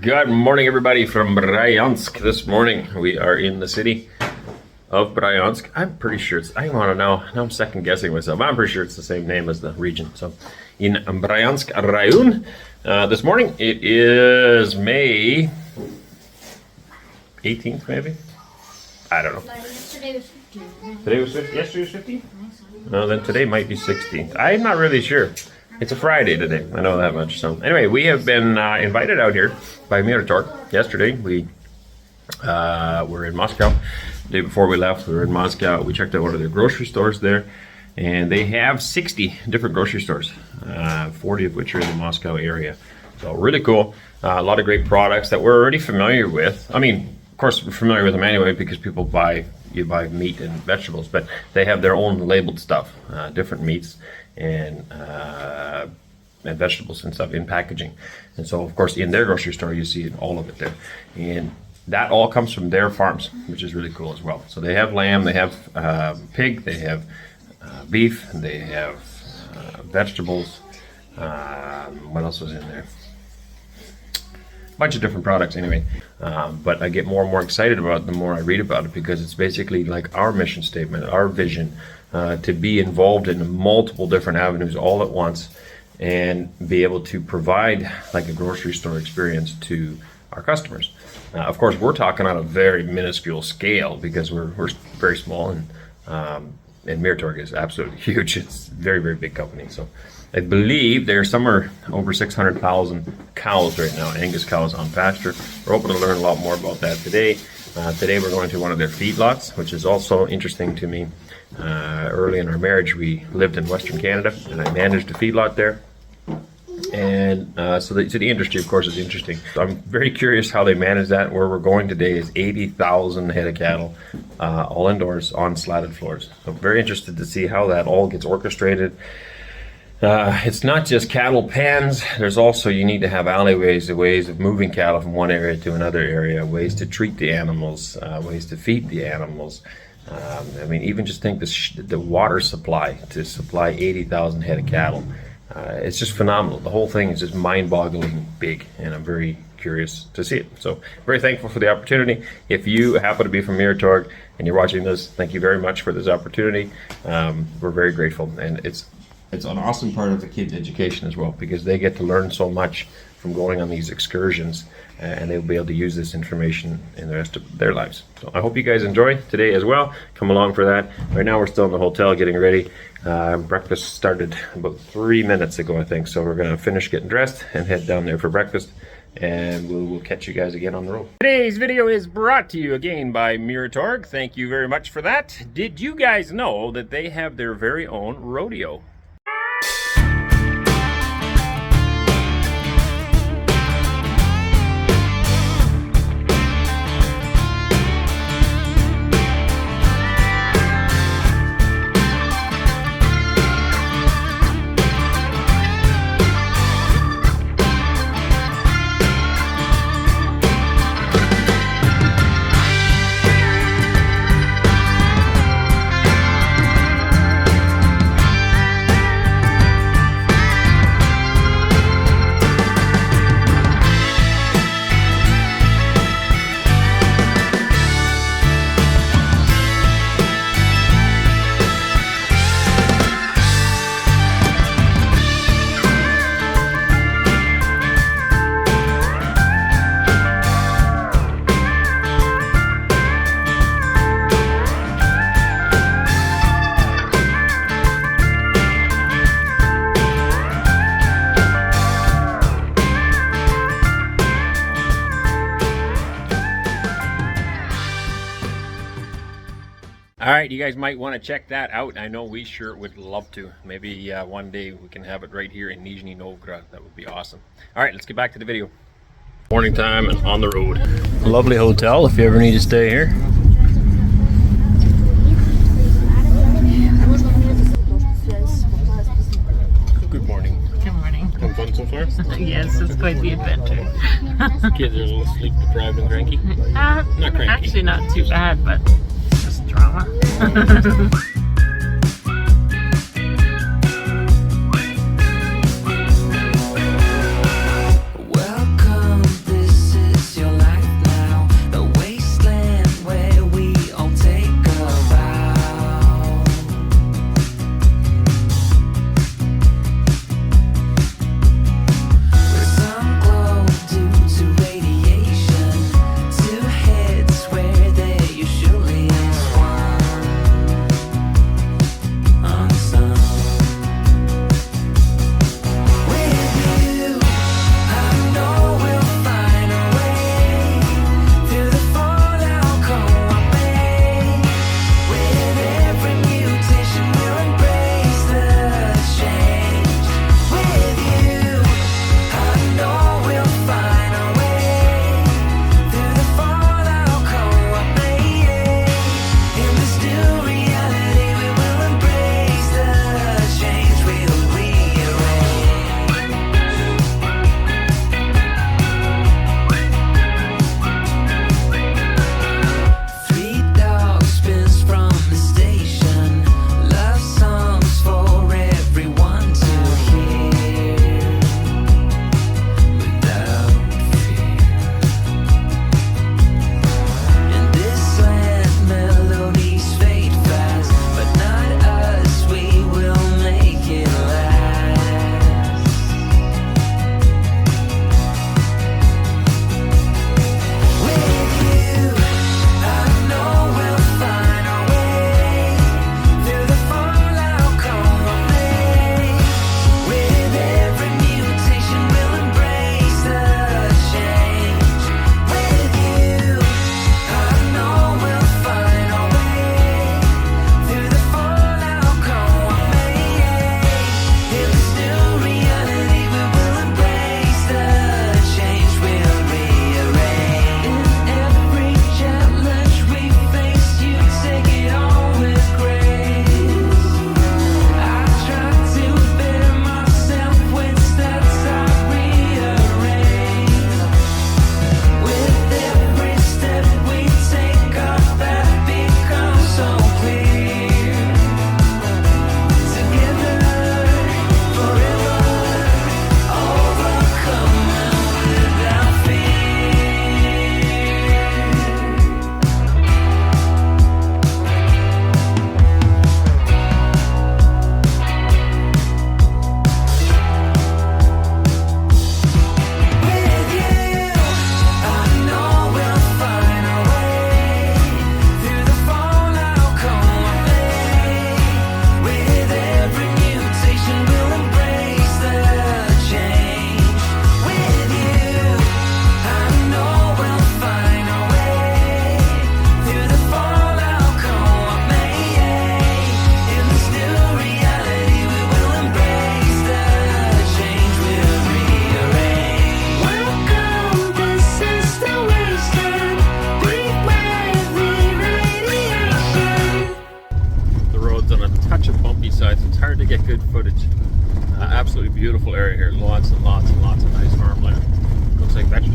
Good morning, everybody, from Bryansk. This morning we are in the city of Bryansk. I'm pretty sure it's, I want to know, now I'm second guessing myself. I'm pretty sure it's the same name as the region. So in Bryansk Rayun, this morning it is May 18th, maybe? I don't know. Yesterday was 15. Today was 50? Yesterday was 50? No, then today might be 16th. I'm not really sure. It's a Friday today. I know that much. So anyway, we have been invited out here by Miratorg. Yesterday, we were in Moscow. The day before we left, we were in Moscow. We checked out one of their grocery stores there. And they have 60 different grocery stores, 40 of which are in the Moscow area. So really cool. A lot of great products that we're already familiar with. I mean, of course, we're familiar with them anyway because you buy meat and vegetables, but they have their own labeled stuff, different meats and vegetables and stuff in packaging. And so, of course, in their grocery store, you see all of it there. And that all comes from their farms, which is really cool as well. So they have lamb, they have pig, they have beef, they have vegetables. What else was in there? Bunch of different products anyway, but I get more and more excited about it the more I read about it, because it's basically like our mission statement, our vision, to be involved in multiple different avenues all at once and be able to provide like a grocery store experience to our customers. Of course, we're talking on a very minuscule scale because we're very small, and Miratorg is absolutely huge. It's a very, very big company. So I believe there's somewhere over 600,000 cows right now, Angus cows on pasture. We're hoping to learn a lot more about that today. Today we're going to one of their feedlots, which is also interesting to me. Early in our marriage, we lived in Western Canada, and I managed a feedlot there. And so the industry, of course, is interesting. So I'm very curious how they manage that. Where we're going today is 80,000 head of cattle, all indoors on slatted floors. So I'm very interested to see how that all gets orchestrated. It's not just cattle pens. There's also, you need to have alleyways, ways of moving cattle from one area to another area, ways to treat the animals, ways to feed the animals. I mean, even just think the water supply to supply 80,000 head of cattle. It's just phenomenal. The whole thing is just mind-boggling big, and I'm very curious to see it. So very thankful for the opportunity. If you happen to be from Miratorg and you're watching this, thank you very much for this opportunity. We're very grateful, and it's an awesome part of the kids' education as well, because they get to learn so much from going on these excursions, and they'll be able to use this information in the rest of their lives. So I hope you guys enjoy today as well. Come along for that. Right now we're still in the hotel getting ready. Breakfast started about 3 minutes ago, I think. So we're going to finish getting dressed and head down there for breakfast, and we'll catch you guys again on the road. Today's video is brought to you again by Miratorg. Thank you very much for that. Did you guys know that they have their very own rodeo? All right, you guys might want to check that out. I know we sure would love to. Maybe one day we can have it right here in Nizhny Novgorod. That would be awesome. All right, let's get back to the video. Morning time and on the road. Lovely hotel if you ever need to stay here. Good morning. Good morning. Having fun so far? Yes, it's quite the adventure. Kids are a little sleep deprived and cranky? Not cranky. Actually not too bad, but just drama. Welcome, this is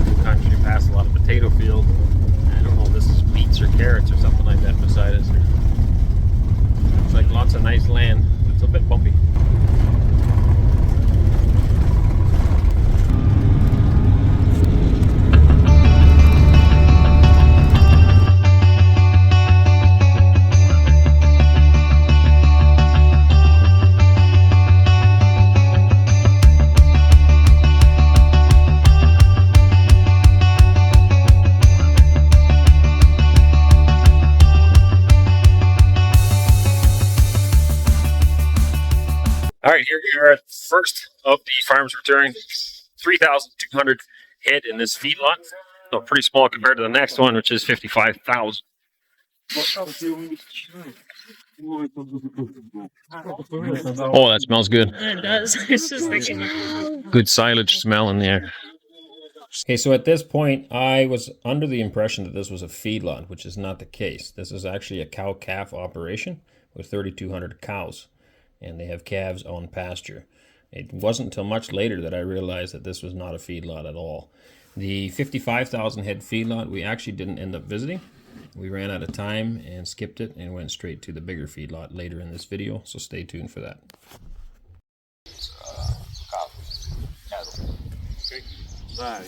Sometimes you pass a lot of potato field. I don't know if this is beets or carrots or something like that beside us. It's like lots of nice land. It's a bit bumpy. All right, here we are at the first of the farm's return. 3,200 head in this feedlot. So pretty small compared to the next one, which is 55,000. Oh, that smells good. It does. It's just like Good silage smell in the air. Okay, so at this point, I was under the impression that this was a feedlot, which is not the case. This is actually a cow-calf operation with 3,200 cows, and they have calves on pasture. It wasn't until much later that I realized that this was not a feedlot at all. The 55,000 head feedlot we actually didn't end up visiting. We ran out of time and skipped it and went straight to the bigger feedlot later in this video, so stay tuned for that.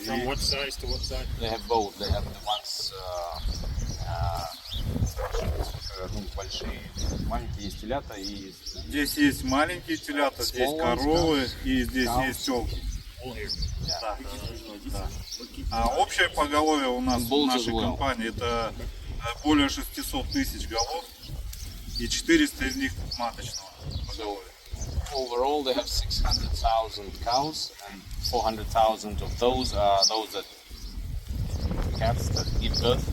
From what size to what size? They have both. They have the ones большие, маленькие есть телята и здесь есть маленькие телята, здесь коровы и здесь есть телки. Да. А общее поголовье у нас в нашей компании это более 600 тысяч голов и 400 из них маточного поголовья. Overall, they have 600,000 cows, and 400,000 of those are those that calves that give birth.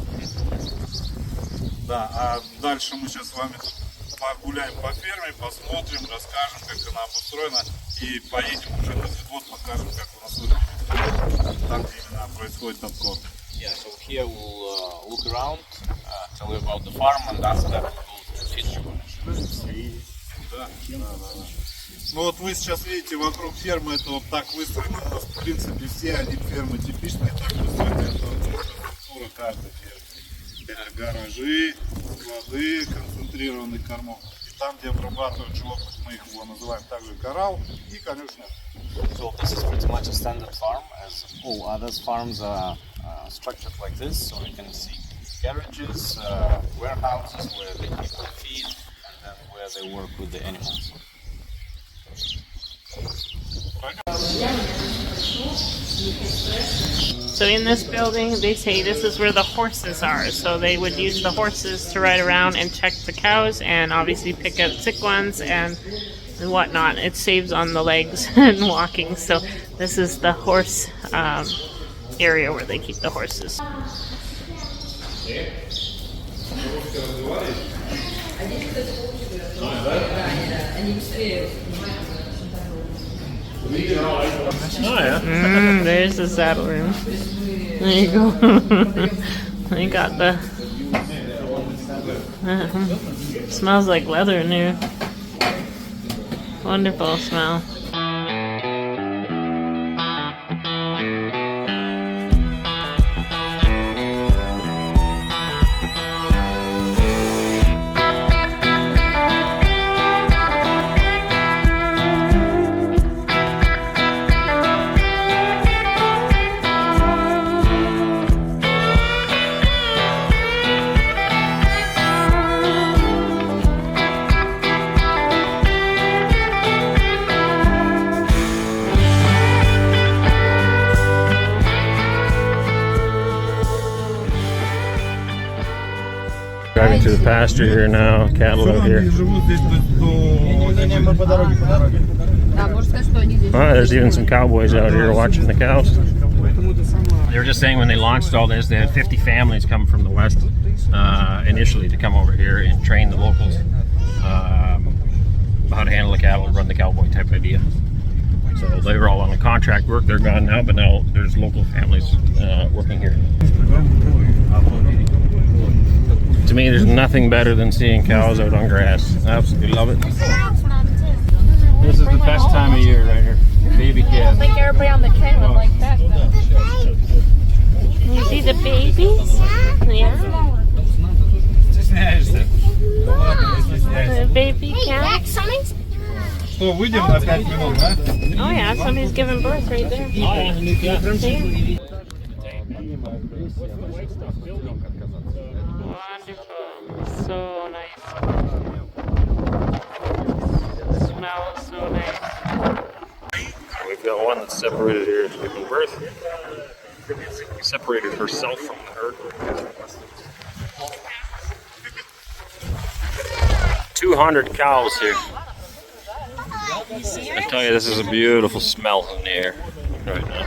Да, а дальше мы сейчас с вами погуляем по ферме, посмотрим, расскажем, как она обустроена, и поедем уже на Feedlot, покажем, как у нас выглядит. Так именно происходит отход. Yeah, so here we'll look around, tell you about the farm, and after that we'll go to Feedlot. Да. Ну вот вы сейчас видите, вокруг фермы это вот так выстроено. У нас, в принципе, все они фермы типичные, так выстроены. Это структура каждой фермы. Гаражи, склады концентрированных кормов. И там, где обрабатывают животных, мы их его называем также коррал и конюшня. So this is pretty much a standard farm, as all other farms are structured like this. So you can see garages, warehouses where they keep the feed, and then where they work with the animals. So in this building, they say this is where the horses are. So they would use the horses to ride around and check the cows and obviously pick out sick ones and whatnot. It saves on the legs and walking. So this is the horse area where they keep the horses. Oh, yeah. There's the saddle room. There you go. They got the... smells like leather in here. Wonderful smell. Driving to the pasture here now, cattle out here. Oh, there's even some cowboys out here watching the cows. They were just saying when they launched all this, they had 50 families come from the west initially to come over here and train the locals how to handle the cattle, run the cowboy type idea. So they were all on the contract work, they're gone now, but now there's local families working here. To me, there's nothing better than seeing cows out on grass. I absolutely love it. This is the best time of year right here. Baby calves. I don't think everybody on the train would like that though. the babies? Yeah. Стесняешься? Да ладно, не стесняйся. The baby cat. Что, выйдем на 5 минут, да? Oh yeah, somebody's giving birth right there. See? Wonderful. So nice. Smells so nice. We've got one that's separated here, giving birth. Separated herself from the herd. 200 cows here. I tell you, this is a beautiful smell in the air right now.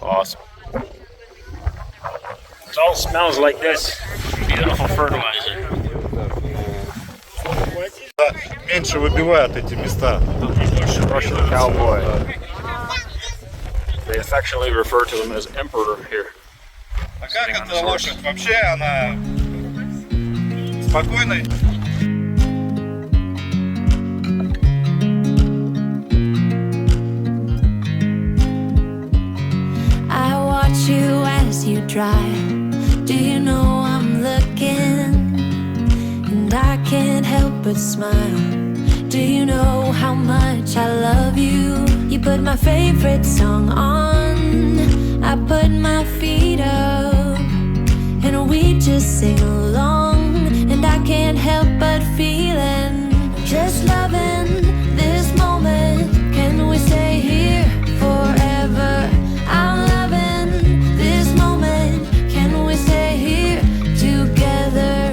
Awesome. It all smells like this. Beautiful fertilizer. Меньше выбивают эти места. Russian cowboy. They affectionately refer to them as emperor here. А как эта лошадь? Вообще она спокойная? I watch you as you drive. Do you know I'm looking? And I can't help but smile. Do you know how much I love you? You put my favorite song on. I put my feet up, and we just sing along. And I can't help but feeling, just loving this moment. Can we stay here forever? I'm loving this moment. Can we stay here together?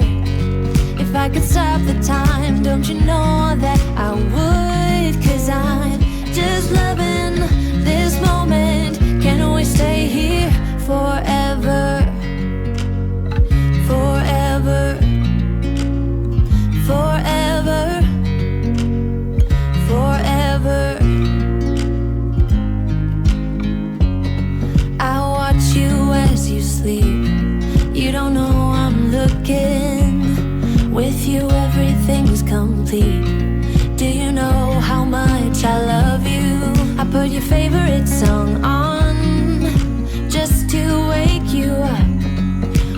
If I could stop the time, don't you know that I would? 'Cause I'm just loving this moment. Can we stay here forever? Forever. Forever. Forever. I watch you as you sleep. You don't know I'm looking. With you everything's complete. Do you know how much I love you? I put your favorite song on just to wake you up.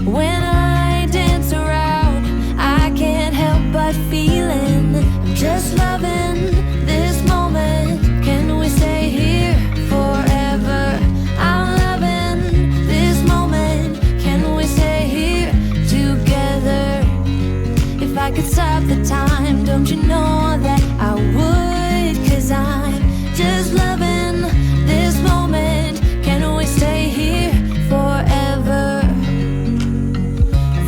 When I dance around, I can't help but feeling, I'm just loving this moment. Can we stay here forever? I'm loving this moment. Can we stay here together? If I could stop the time, don't you know that I would? 'Cause I'm just loving this moment. Can we stay here forever?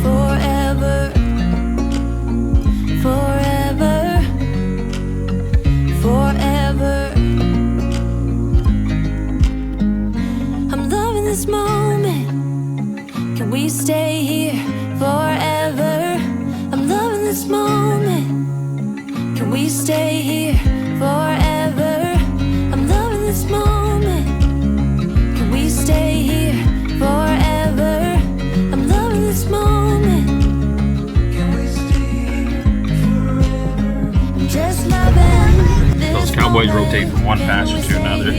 Forever. Forever. Forever. I'm loving this moment. Can we stay here forever? I'm loving this moment. Can we stay here forever? I'm loving this moment. Can we stay here forever? I'm loving this moment. Can we stay here forever? I'm just loving this Those cowboys moment. rotate from one pasture to another.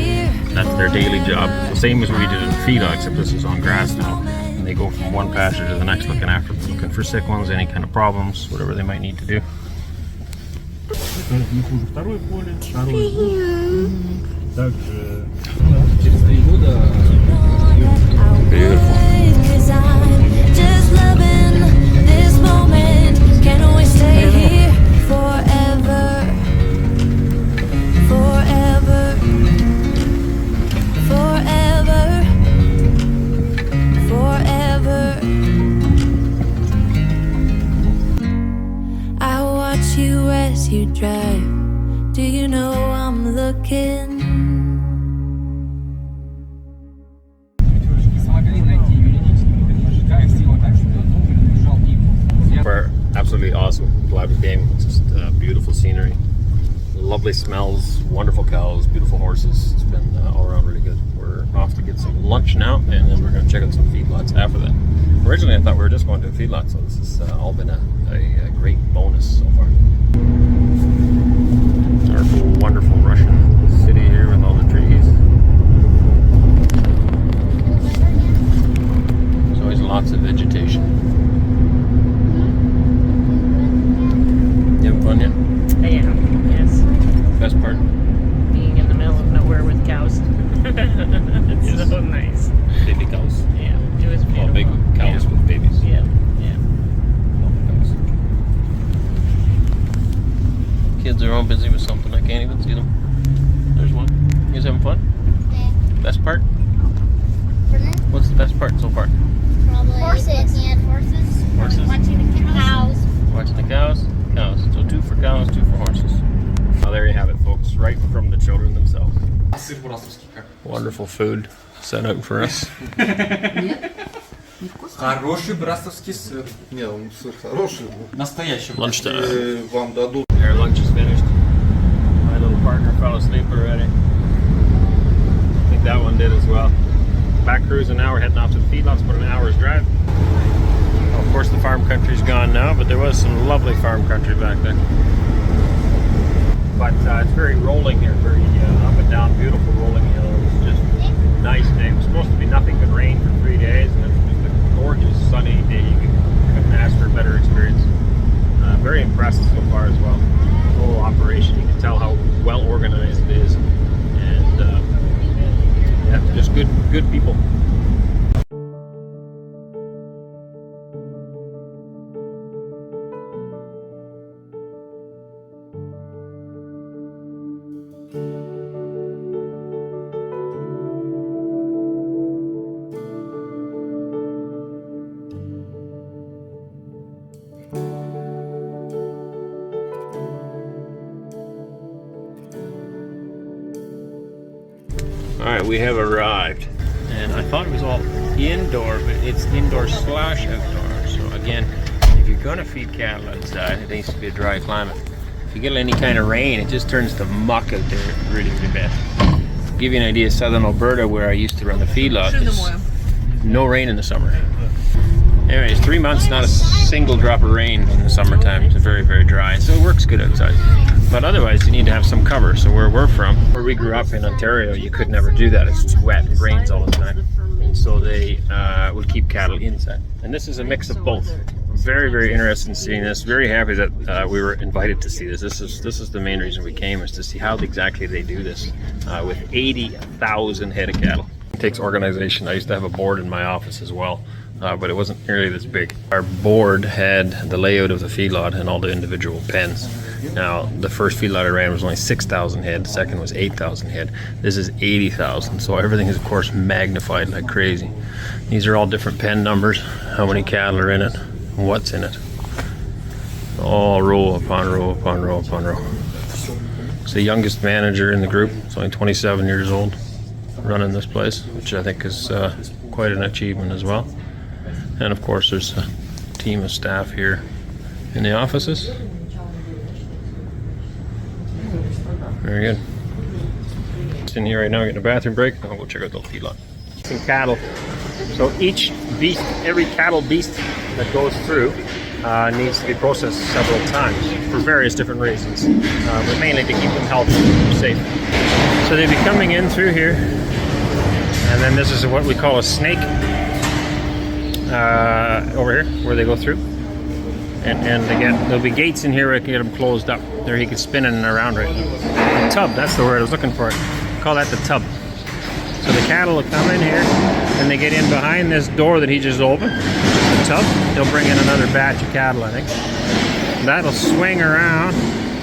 That's their daily job. The same as we did in Feedlot, except this is on grass now. And they go from one pasture to the next, looking after them, looking for sick ones, any kind of problems, whatever they might need to do. Второе поле, второй также через 3 года. Beautiful. 'Cause I'm just loving this moment. Can we stay here forever? Forever. Forever. Forever. I watch you as you drive. Do you know I'm looking? Смогли найти юридически, ЖК их сила так, что он лежал пиво. We're absolutely awesome. Glad we came. It's just beautiful scenery, lovely smells, wonderful cows, beautiful horses. It's been all around really good. We're off to get some lunch now, and then we're going to check out some feedlots after that. Originally, I thought we were just going to a feedlot, so this has all been a great bonus so far. Our wonderful Russian city here with all the trees. best part so far? Probably horses. Yeah, horses. Horses. Watching the cows. Watching the cows? Cows. So 2 for cows, 2 for horses. Oh, there you have it, folks. Right from the children themselves. Wonderful food set out for us. Хороший брастовский сыр. Не, он сыр хороший. Настоящий. Lunchtime. Вам дадут. Our lunch is finished. My little partner fell asleep already. I think that one did as well. Back cruising now. We're heading off to the feedlots, about an hour's drive. Of course, the farm country's gone now, but there was some lovely farm country back there. But it's very rolling here, very up and down, beautiful rolling hills. Just nice day. It was supposed to be nothing but rain for 3 days, and it was just a gorgeous sunny day. You couldn't ask for a better experience. Very impressive so far as well. The whole operation, you can tell how well organized it is, and yeah, just good people. Alright, we have arrived, and I thought it was all indoor, but it's indoor / outdoor. So again, if you're gonna feed cattle outside, it needs to be a dry climate. If you get any kind of rain, it just turns to muck out there really, really bad. To give you an idea, southern Alberta, where I used to run the feedlot, no rain in the summer. Anyways, 3 months, not a single drop of rain in the summertime. It's very, very dry, so it works good outside. But otherwise, you need to have some cover. So where we're from, where we grew up in Ontario, you could never do that. It's too wet and rains all the time. And so they would keep cattle inside. And this is a mix of both. I'm very, very interested in seeing this. Very happy that we were invited to see this. This is the main reason we came, is to see how exactly they do this with 80,000 head of cattle. It takes organization. I used to have a board in my office as well. But it wasn't nearly this big. Our board had the layout of the feedlot and all the individual pens. Now, the first feedlot I ran was only 6,000 head, the second was 8,000 head. This is 80,000, so everything is, of course, magnified like crazy. These are all different pen numbers, how many cattle are in it, what's in it. All row upon row upon row upon row. It's the youngest manager in the group. It's only 27 years old, running this place, which I think is quite an achievement as well. And of course, there's a team of staff here in the offices. Very good. Just in here right now, getting a bathroom break. I'll go check out the feedlot. Some cattle. So each beast, every cattle beast that goes through needs to be processed several times for various different reasons, but mainly to keep them healthy and safe. So they'd be coming in through here, and then this is what we call a snake. Over here where they go through, and again there'll be gates in here where I can get them closed up. There he can spin in and around right now. The tub, that's the word I was looking for. Call that the tub. So the cattle will come in here and they get in behind this door that he just opened, the tub. He'll bring in another batch of cattle, I think. That'll swing around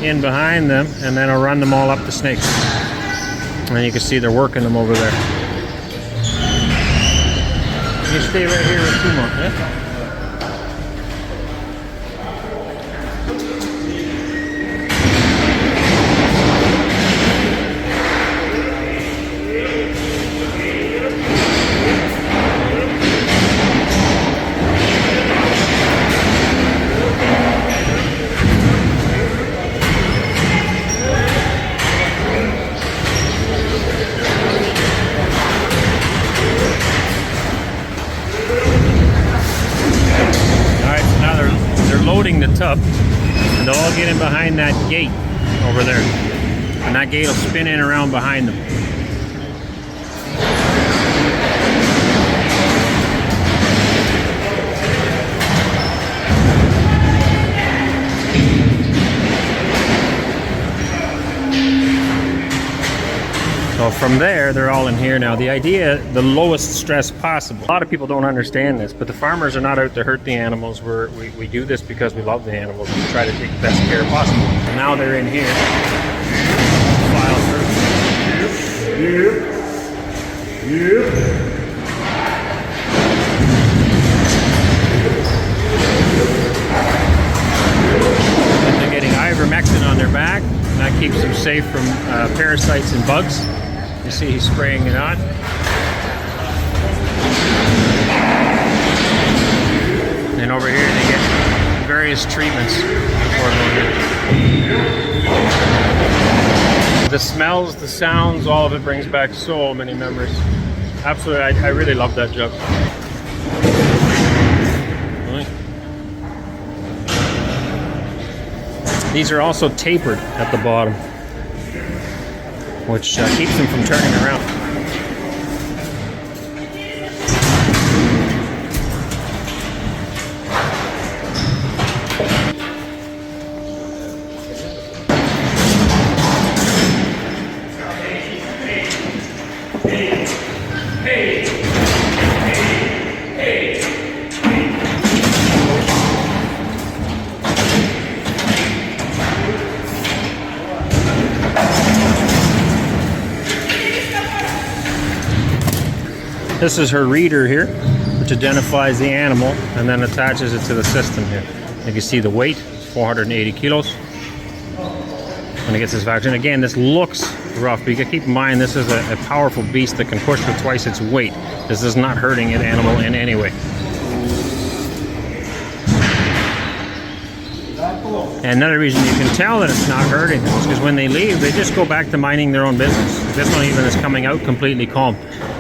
in behind them, and then I'll run them all up the snakes. And you can see they're working them over there. You stay right here with 2 more, yeah? Loading the tub, and they'll all get in behind that gate over there, and that gate will spin in around behind them. So from there, they're all in here now. The idea, the lowest stress possible. A lot of people don't understand this, but the farmers are not out to hurt the animals. We do this because we love the animals and we try to take the best care possible. And now they're in here. File through. safe from parasites and bugs. You see he's spraying it on. And over here they get various treatments before going in. The smells, the sounds, all of it brings back so many memories. Absolutely, I really love that job. These are also tapered at the bottom, which keeps them from turning around. This is her reader here, which identifies the animal and then attaches it to the system here. You can see the weight, 480 kilos. When it gets this vaccine, again, this looks rough, but you gotta keep in mind this is a powerful beast that can push with twice its weight. This is not hurting an animal in any way. And another reason you can tell that it's not hurting them is because when they leave, they just go back to minding their own business. This one even is coming out completely calm.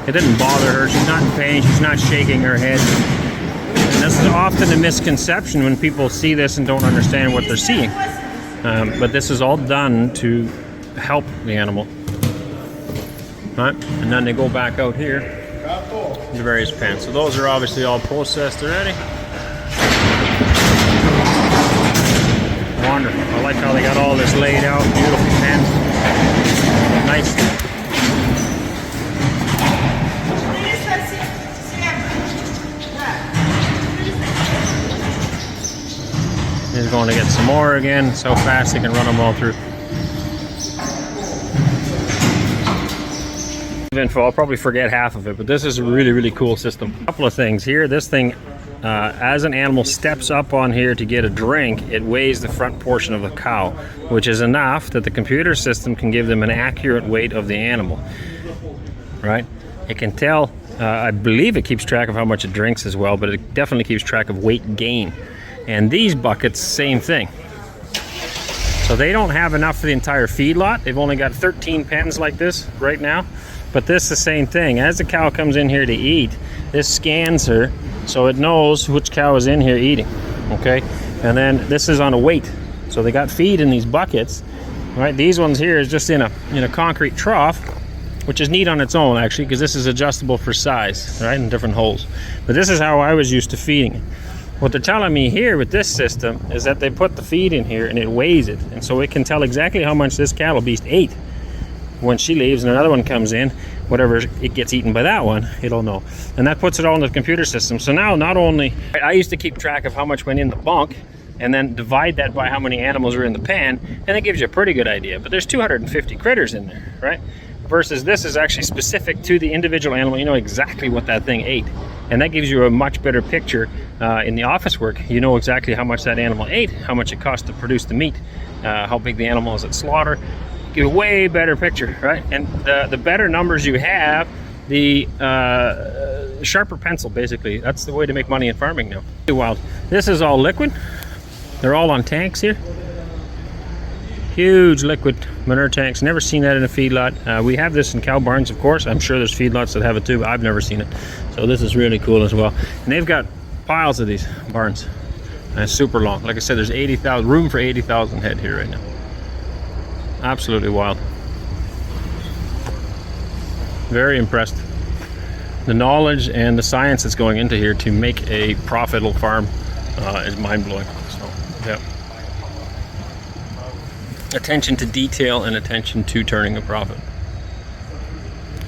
It didn't bother her. She's not in pain. She's not shaking her head. And this is often a misconception when people see this and don't understand what they're seeing. But this is all done to help the animal. Right? And then they go back out here in the various pens. So those are obviously all processed already. Wonderful. I like how they got all this laid out. Beautiful pens. Nice. He's going to get some more again. So fast he can run them all through. Info, I'll probably forget half of it, but this is a really, really cool system. A couple of things here. This thing, as an animal steps up on here to get a drink, it weighs the front portion of the cow, which is enough that the computer system can give them an accurate weight of the animal. Right? It can tell, I believe it keeps track of how much it drinks as well, but it definitely keeps track of weight gain. And these buckets, same thing. So they don't have enough for the entire feedlot. They've only got 13 pens like this right now. But this is the same thing. As the cow comes in here to eat, this scans her so it knows which cow is in here eating. Okay? And then this is on a weight. So they got feed in these buckets. Right? These ones here is just in a concrete trough, which is neat on its own actually, because this is adjustable for size, right? In different holes. But this is how I was used to feeding it. What they're telling me here with this system is that they put the feed in here and it weighs it. And so it can tell exactly how much this cattle beast ate when she leaves and another one comes in. Whatever it gets eaten by that one, it'll know. And that puts it all in the computer system. So now not only, I used to keep track of how much went in the bunk and then divide that by how many animals are in the pen, and it gives you a pretty good idea. But there's 250 critters in there, right? Versus this is actually specific to the individual animal. You know exactly what that thing ate. And that gives you a much better picture in the office work. You know exactly how much that animal ate, how much it cost to produce the meat, how big the animal is at slaughter. Give a way better picture, right? And the better numbers you have, the sharper pencil, basically. That's the way to make money in farming now. Wild. This is all liquid. They're all on tanks here. Huge liquid manure tanks. Never seen that in a feedlot. We have this in cow barns, of course. I'm sure there's feedlots that have it too, but I've never seen it. So this is really cool as well. And they've got piles of these barns. And it's super long. Like I said, there's 80,000 room for 80,000 head here right now. Absolutely wild. Very impressed. The knowledge and the science that's going into here to make a profitable farm is mind-blowing. So, yeah. Attention to detail and attention to turning a profit.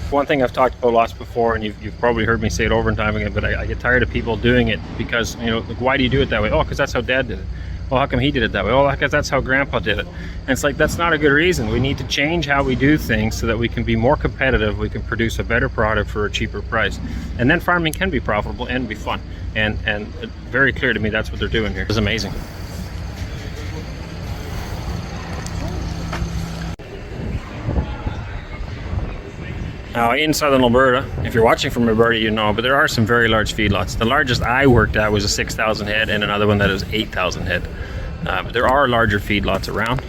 One thing I've talked about lots before, and you've probably heard me say it over and time again, but I get tired of people doing it because, you know, like, why do you do it that way? Oh, because that's how Dad did it. Well, how come he did it that way? Oh, because that's how Grandpa did it. And it's like, that's not a good reason. We need to change how we do things so that we can be more competitive, we can produce a better product for a cheaper price. And then farming can be profitable and be fun. And it's very clear to me that's what they're doing here. It's amazing. Now, in southern Alberta, if you're watching from Alberta, you know, but there are some very large feedlots. The largest I worked at was a 6,000 head, and another one that was 8,000 head. But there are larger feedlots around.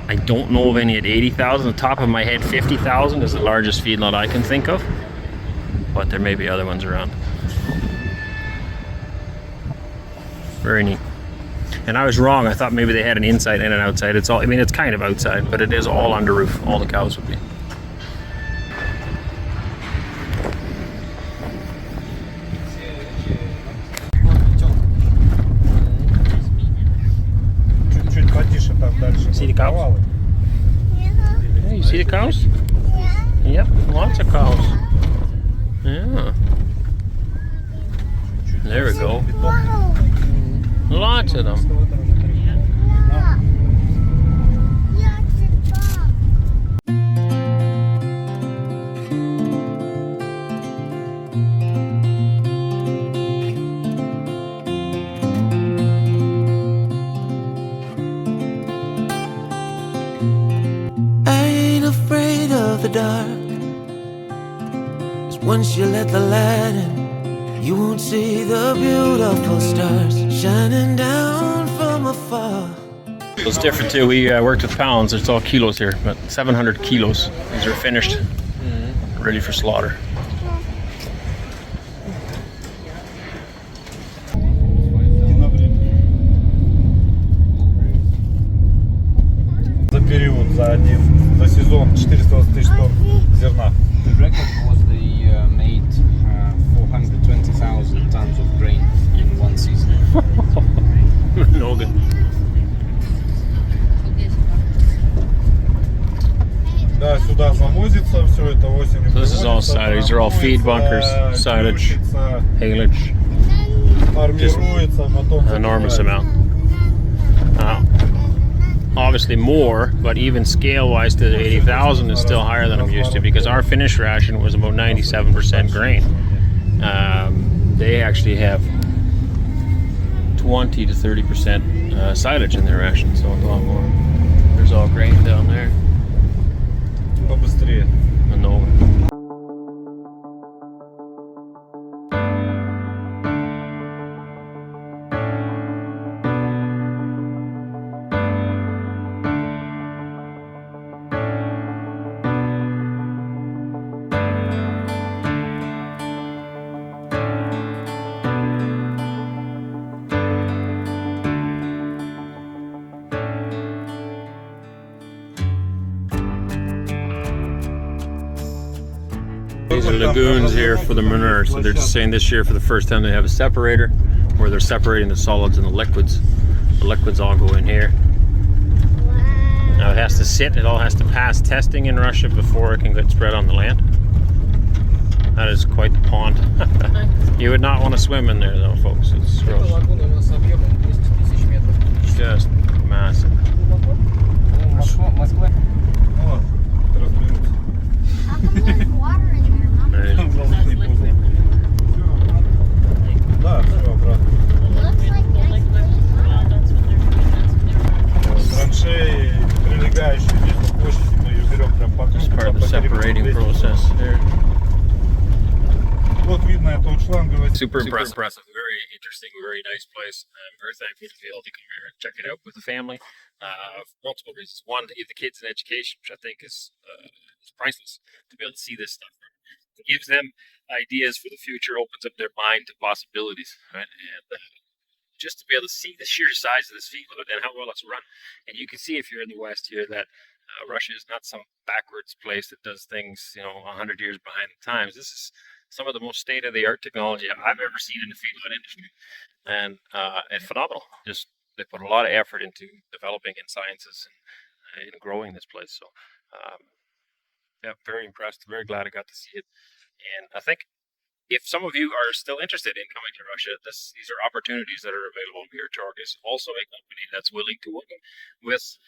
I don't know of any at 80,000. The top of my head, 50,000 is the largest feedlot I can think of. But there may be other ones around. Very neat. And I was wrong. I thought maybe they had an inside and an outside. It's all, I mean, it's kind of outside, but it is all under roof. All the cows would be. Чуть-чуть потише там дальше. See the cows? Провалы. Yeah, you see the cows? Yep, lots of cows. Yeah. There we go. Lots of them. I ain't afraid of the dark, 'cause once you let the light in, you won't see the beautiful stars shining down from afar. It's different too. We worked with pounds. It's all kilos here, but 700 kilos. These are finished, ready for slaughter. За период, за сезон 420 тысяч тонн зерна. The record was they made 420,000 tons of grain in one season. No good. Да, сюда завозится все это осенью. So this is all silage. These are all feed bunkers, silage, haylage, Формируется, потом an enormous amount. Obviously more, but even scale-wise to the 80,000 is still higher than I'm used to because our finished ration was about 97% grain. They actually have 20 to 30% silage in their ration, so a lot more. There's all grain down there. побыстрее. No. These are lagoons here for the manure. So they're just saying this year for the first time they have a separator where they're separating the solids and the liquids. The liquids all go in here. Now it has to sit, it all has to pass testing in Russia before it can get spread on the land. That is quite the pond. You would not want to swim in there though, folks. It's gross. Лагуна у нас объемом 200 тысяч метров. Just massive. Москва. О, разберутся. How come there's water in there, Mom? Золотые пузы. Да, все обратно. It looks like nice place. Траншеи, прилегающие здесь на площади, мы ее берем прям по It's part of the separating process there. Вот видно, это вот шланговая. Super impressive. Very interesting, very nice place. I'm very thankful to be able to come here and check it out with the family. For multiple reasons. One, to give the kids an education, which I think is priceless, to be able to see this stuff. It gives them ideas for the future, opens up their mind to possibilities, right? And just to be able to see the sheer size of this feedlot and how well it's run. And you can see if you're in the West here that Russia is not some backwards place that does things, 100 years behind the times. This is some of the most state-of-the-art technology I've ever seen in the feedlot industry, and phenomenal. Just they put a lot of effort into developing in sciences and growing this place. So, yeah, very impressed. Very glad I got to see it. And I think if some of you are still interested in coming to Russia, these are opportunities that are available. Miratorg is also a company that's willing to work with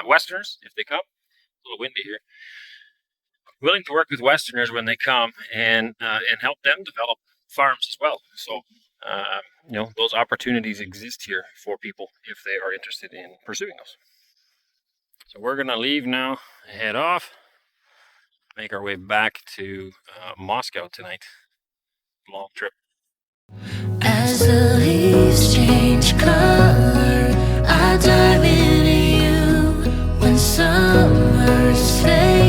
Westerners if they come. A little windy here. Willing to work with Westerners when they come and help them develop farms as well. So, those opportunities exist here for people if they are interested in pursuing those. So we're going to leave now, head off. make our way back to Moscow tonight. Long trip. As the leaves change color, I dive into you when summer's fade.